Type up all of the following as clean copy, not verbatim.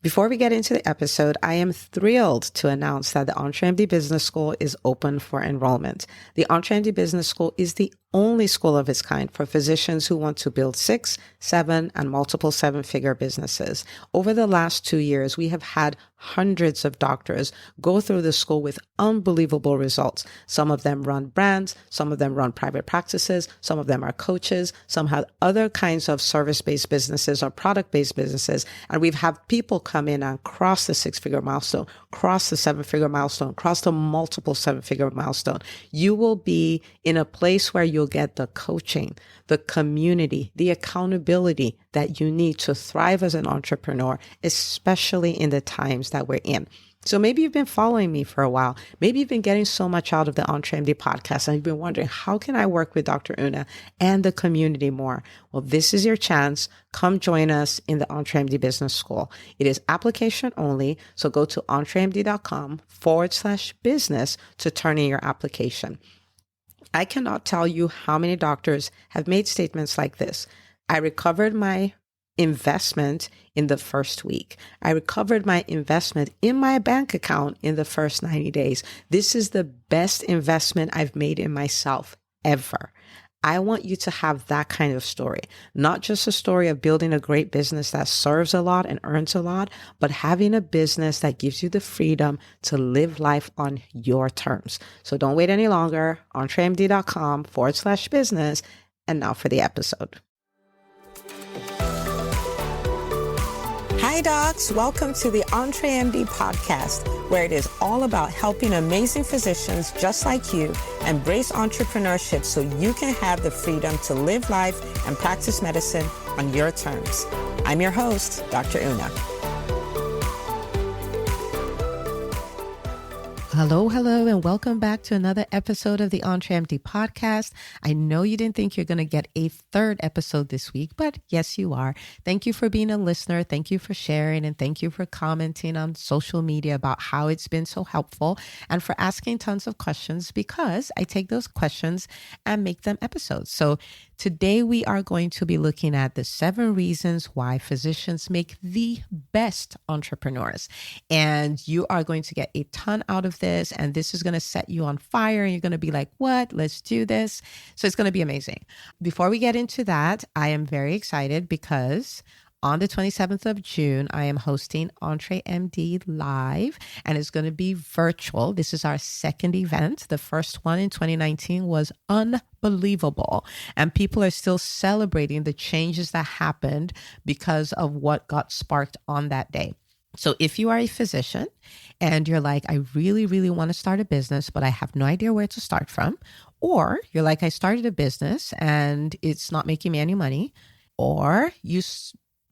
Before we get into the episode, I am thrilled to announce that the EntreMD Business School is open for enrollment. The EntreMD Business School is the only school of its kind for physicians who want to build 6, 7, and multiple 7-figure businesses. Over the last 2 years, we have had hundreds of doctors go through the school with unbelievable results. Some of them run brands, some of them run private practices, some of them are coaches, some have other kinds of service-based businesses or product-based businesses. And we've had people come in and cross the 6-figure milestone, cross the 7-figure milestone, cross the multiple 7-figure milestone. You will be in a place where you'll get the coaching, the community, the accountability that you need to thrive as an entrepreneur, especially in the times that we're in. So maybe you've been following me for a while. Maybe you've been getting so much out of the EntreMD podcast and you've been wondering, how can I work with Dr. Una and the community more? Well, this is your chance. Come join us in the EntreMD Business School. It is application only. So go to entremd.com/business to turn in your application. I cannot tell you how many doctors have made statements like this. I recovered my investment in the first week. I recovered my investment in my bank account in the first 90 days. This is the best investment I've made in myself ever. I want you to have that kind of story, not just a story of building a great business that serves a lot and earns a lot, but having a business that gives you the freedom to live life on your terms. So don't wait any longer. entremd.com/business. And now for the episode. Hi, docs. Welcome to the EntreMD Podcast, where it is all about helping amazing physicians just like you embrace entrepreneurship so you can have the freedom to live life and practice medicine on your terms. I'm your host, Dr. Una. Hello, and welcome back to another episode of the EntreMD Podcast. I know you didn't think you're going to get a third episode this week, but yes, you are. Thank you for being a listener. Thank you for sharing, and thank you for commenting on social media about how it's been so helpful and for asking tons of questions, because I take those questions and make them episodes. So today we are going to be looking at the 7 reasons why physicians make the best entrepreneurs. And you are going to get a ton out of this, and this is going to set you on fire, and you're going to be like, what? Let's do this. So it's going to be amazing. Before we get into that, I am very excited because on the 27th of June, I am hosting EntreMD Live, and it's going to be virtual. This is our second event. The first one in 2019 was unbelievable, and people are still celebrating the changes that happened because of what got sparked on that day. So if you are a physician and you're like, I really, really want to start a business, but I have no idea where to start from, or you're like, I started a business and it's not making me any money, or you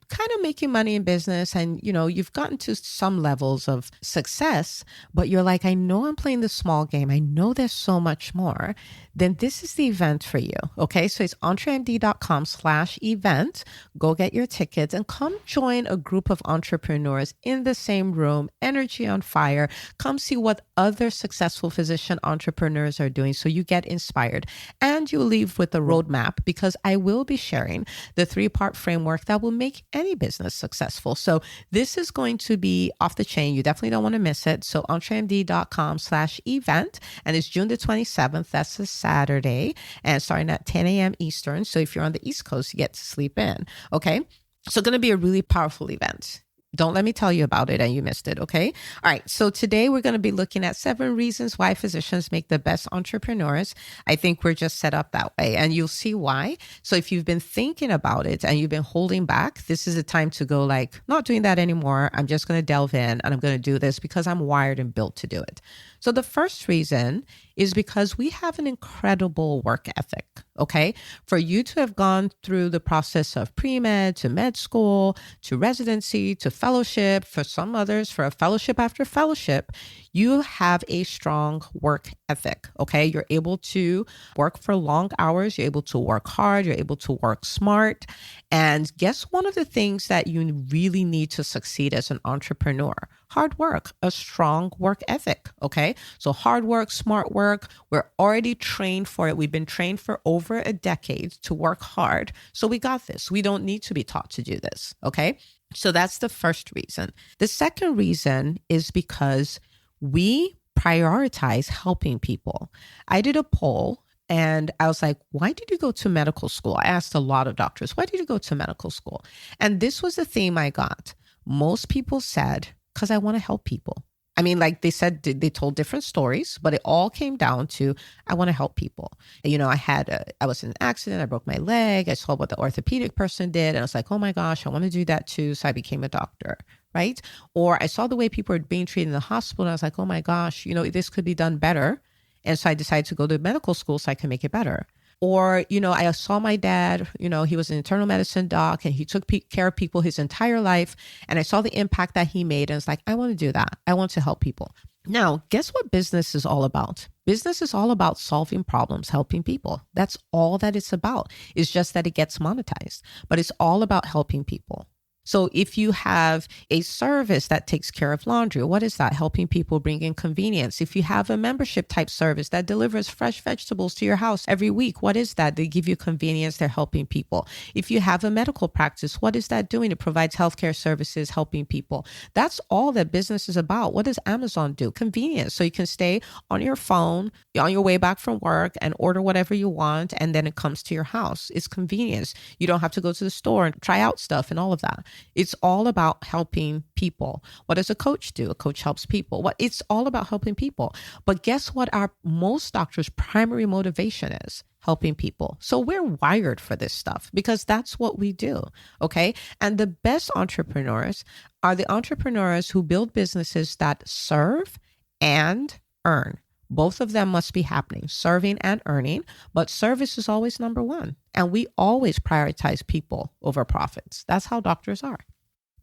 kind of making money in business and, you've gotten to some levels of success, but you're like, I know I'm playing the small game. I know there's so much more. Then this is the event for you. Okay. So it's entremd.com/event. Go get your tickets and come join a group of entrepreneurs in the same room, energy on fire. Come see what other successful physician entrepreneurs are doing so you get inspired, and you leave with a roadmap, because I will be sharing the 3-part framework that will make any business successful. So this is going to be off the chain. You definitely don't want to miss it. So entremd.com/event, and it's June the 27th. That's a Saturday, and starting at 10 a.m. Eastern. So if you're on the East Coast, you get to sleep in. Okay. So going to be a really powerful event. Don't let me tell you about it and you missed it, okay? All right, so today we're going to be looking at 7 reasons why physicians make the best entrepreneurs. I think we're just set up that way, and you'll see why. So if you've been thinking about it and you've been holding back, this is the time to go like, not doing that anymore. I'm just going to delve in and I'm going to do this because I'm wired and built to do it. So the first reason is because we have an incredible work ethic, okay? For you to have gone through the process of pre-med to med school to residency to fellowship, for some others, for a fellowship after fellowship, you have a strong work ethic, okay? You're able to work for long hours. You're able to work hard. You're able to work smart. And guess one of the things that you really need to succeed as an entrepreneur? Hard work, a strong work ethic, okay? So hard work, smart work, we're already trained for it. We've been trained for over a decade to work hard. So we got this. We don't need to be taught to do this, okay? So that's the first reason. The second reason is because we prioritize helping people. I did a poll and I was like, why did you go to medical school? I asked a lot of doctors, why did you go to medical school? And this was the theme I got. Most people said, because I want to help people. I mean, like they said, they told different stories, but it all came down to, I want to help people. You know, I was in an accident. I broke my leg. I saw what the orthopedic person did. And I was like, oh my gosh, I want to do that too. So I became a doctor, right? Or I saw the way people were being treated in the hospital. And I was like, oh my gosh, you know, this could be done better. And so I decided to go to medical school so I can make it better. Or, you know, I saw my dad, you know, he was an internal medicine doc and he took care of people his entire life. And I saw the impact that he made. And it's like, I want to do that. I want to help people. Now, guess what business is all about? Business is all about solving problems, helping people. That's all that it's about. It's just that it gets monetized, but it's all about helping people. So if you have a service that takes care of laundry, what is that? Helping people, bring in convenience. If you have a membership type service that delivers fresh vegetables to your house every week, what is that? They give you convenience. They're helping people. If you have a medical practice, what is that doing? It provides healthcare services, helping people. That's all that business is about. What does Amazon do? Convenience. So you can stay on your phone on your way back from work and order whatever you want. And then it comes to your house. It's convenience. You don't have to go to the store and try out stuff and all of that. It's all about helping people. What does a coach do? A coach helps people. It's all about helping people. But guess what most doctors' primary motivation is? Helping people. So we're wired for this stuff because that's what we do. Okay. And the best entrepreneurs are the entrepreneurs who build businesses that serve and earn. Both of them must be happening, serving and earning, but service is always number one. And we always prioritize people over profits. That's how doctors are.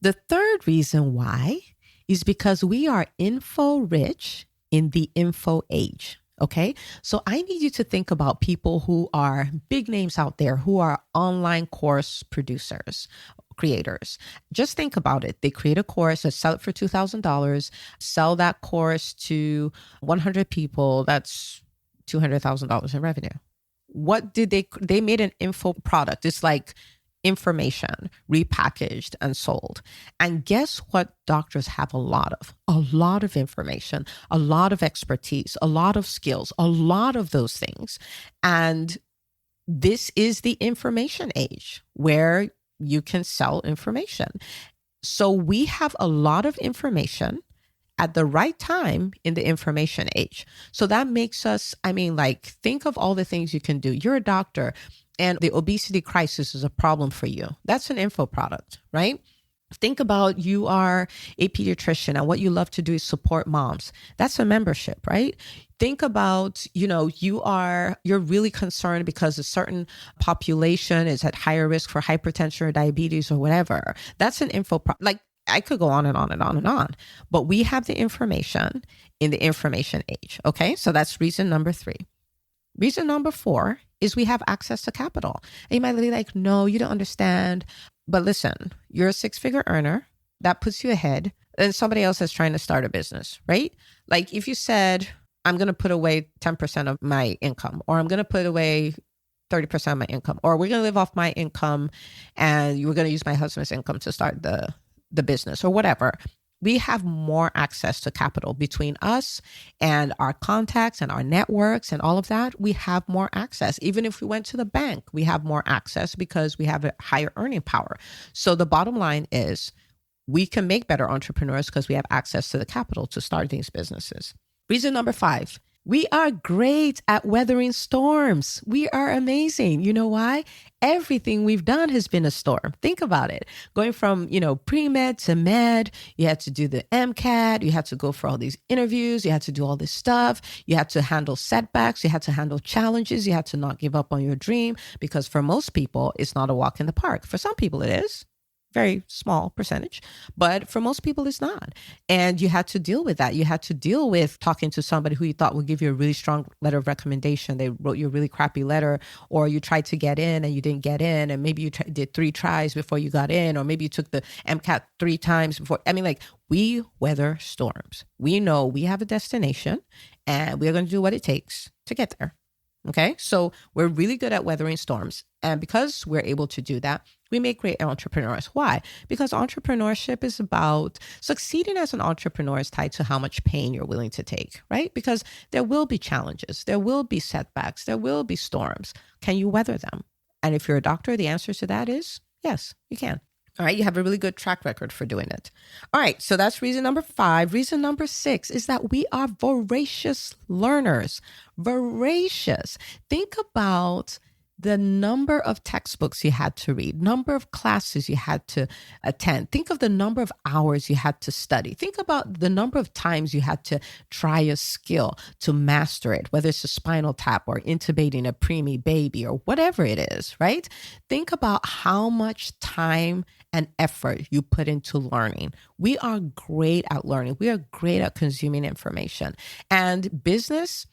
The third reason why is because we are info rich in the info age. Okay. So I need you to think about people who are big names out there, who are online course producers, creators. Just think about it. They create a course, they sell it for $2,000, sell that course to 100 people. That's $200,000 in revenue. What did they made an info product. It's like information repackaged and sold. And guess what doctors have a lot of information, a lot of expertise, a lot of skills, a lot of those things. And this is the information age where you can sell information. So we have a lot of information at the right time in the information age. So that makes us, think of all the things you can do. You're a doctor and the obesity crisis is a problem for you. That's an info product, right? Think about you are a pediatrician and what you love to do is support moms. That's a membership, right? Think about, you're really concerned because a certain population is at higher risk for hypertension or diabetes or whatever. That's an info I could go on and on and on and on, but we have the information in the information age. Okay. So that's reason number 3. Reason number 4 is we have access to capital. And you might be like, no, you don't understand. But listen, you're a 6-figure earner. That puts you ahead. And somebody else is trying to start a business, right? Like if you said, I'm going to put away 10% of my income, or I'm going to put away 30% of my income, or we're going to live off my income and you're going to use my husband's income to start the business or whatever. We have more access to capital between us and our contacts and our networks and all of that. We have more access. Even if we went to the bank, we have more access because we have a higher earning power. So the bottom line is we can make better entrepreneurs because we have access to the capital to start these businesses. Reason number 5, we are great at weathering storms. We are amazing. You know why? Everything we've done has been a storm. Think about it. Going from, pre-med to med, you had to do the MCAT, you had to go for all these interviews, you had to do all this stuff, you had to handle setbacks, you had to handle challenges, you had to not give up on your dream, because for most people, it's not a walk in the park. For some people, it is. Very small percentage, but for most people it's not. And you had to deal with that. You had to deal with talking to somebody who you thought would give you a really strong letter of recommendation. They wrote you a really crappy letter, or you tried to get in and you didn't get in. And maybe you did 3 tries before you got in, or maybe you took the MCAT 3 times before. We weather storms. We know we have a destination and we're going to do what it takes to get there. Okay. So we're really good at weathering storms. And because we're able to do that, We make great entrepreneurs. Why? Because entrepreneurship is about succeeding as an entrepreneur is tied to how much pain you're willing to take, right? Because there will be challenges. There will be setbacks. There will be storms. Can you weather them? And if you're a doctor, the answer to that is yes, you can. All right. You have a really good track record for doing it. All right. So that's reason number 5. Reason number 6 is that we are voracious learners. Voracious. Think about the number of textbooks you had to read, number of classes you had to attend. Think of the number of hours you had to study. Think about the number of times you had to try a skill to master it, whether it's a spinal tap or intubating a preemie baby or whatever it is, right? Think about how much time and effort you put into learning. We are great at learning. We are great at consuming information. And business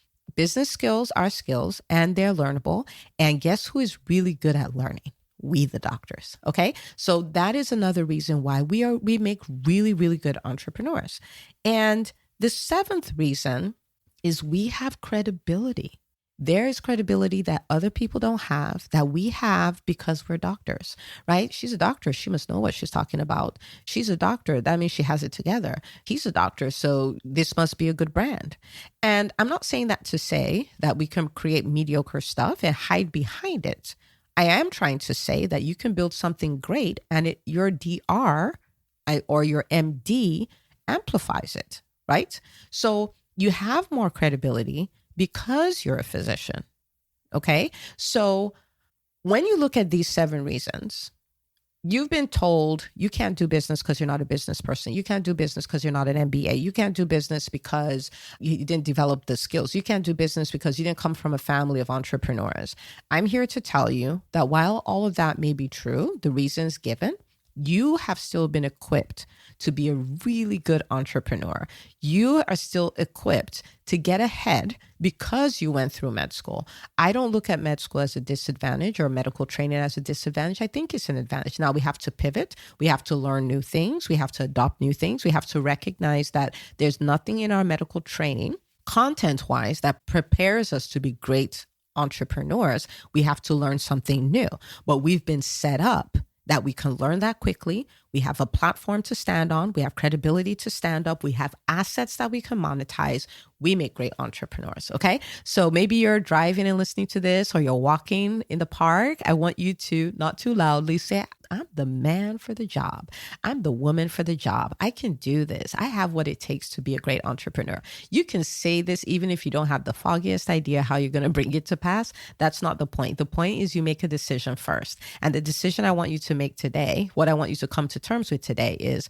skills are skills and they're learnable. And guess who is really good at learning? We, the doctors. Okay. So that is another reason why we make really, really good entrepreneurs. And the 7th reason is we have credibility. There is credibility that other people don't have, that we have because we're doctors, right? She's a doctor. She must know what she's talking about. She's a doctor. That means she has it together. He's a doctor. So this must be a good brand. And I'm not saying that to say that we can create mediocre stuff and hide behind it. I am trying to say that you can build something great and your DR or your MD amplifies it, right? So you have more credibility because you're a physician, okay? So when you look at these 7 reasons, you've been told you can't do business because you're not a business person. You can't do business because you're not an MBA. You can't do business because you didn't develop the skills. You can't do business because you didn't come from a family of entrepreneurs. I'm here to tell you that while all of that may be true, the reasons given, you have still been equipped to be a really good entrepreneur. You are still equipped to get ahead because you went through med school. I don't look at med school as a disadvantage or medical training as a disadvantage. I think it's an advantage. Now we have to pivot. We have to learn new things. We have to adopt new things. We have to recognize that there's nothing in our medical training, content-wise, that prepares us to be great entrepreneurs. We have to learn something new. But we've been set up that we can learn that quickly. We have a platform to stand on. We have credibility to stand up. We have assets that we can monetize. We make great entrepreneurs, okay? So maybe you're driving and listening to this, or you're walking in the park. I want you to, not too loudly, say, I'm the man for the job. I'm the woman for the job. I can do this. I have what it takes to be a great entrepreneur. You can say this even if you don't have the foggiest idea how you're going to bring it to pass. That's not the point. The point is you make a decision first. And the decision I want you to make today, what I want you to come to terms with today is,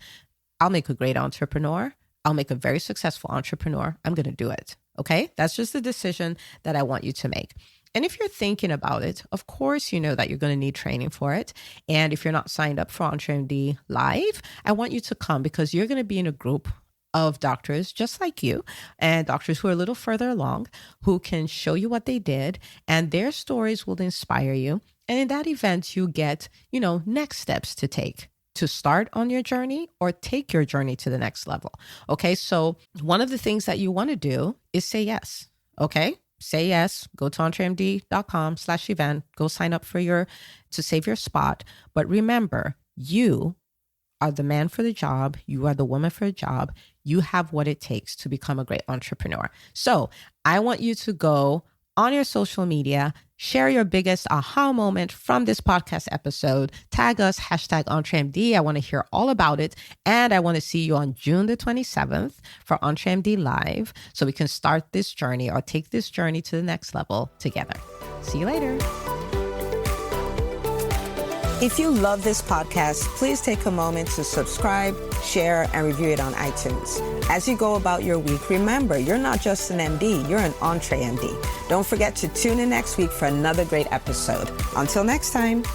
I'll make a great entrepreneur. I'll make a very successful entrepreneur. I'm going to do it. Okay? That's just the decision that I want you to make. And if you're thinking about it, of course, you know that you're going to need training for it. And if you're not signed up for EntreMD Live, I want you to come because you're going to be in a group of doctors just like you, and doctors who are a little further along, who can show you what they did, and their stories will inspire you. And in that event, you get, next steps to take to start on your journey or take your journey to the next level. Okay. So one of the things that you want to do is say yes. Okay. Say yes, go to entremd.com/event, go sign up to save your spot. But remember, you are the man for the job. You are the woman for the job. You have what it takes to become a great entrepreneur. So I want you to go on your social media, share your biggest aha moment from this podcast episode, tag us, #EntreMD. I want to hear all about it. And I want to see you on June the 27th for EntreMD Live so we can start this journey or take this journey to the next level together. See you later. If you love this podcast, please take a moment to subscribe, share, and review it on iTunes. As you go about your week, remember, you're not just an MD, you're an EntreMD. Don't forget to tune in next week for another great episode. Until next time.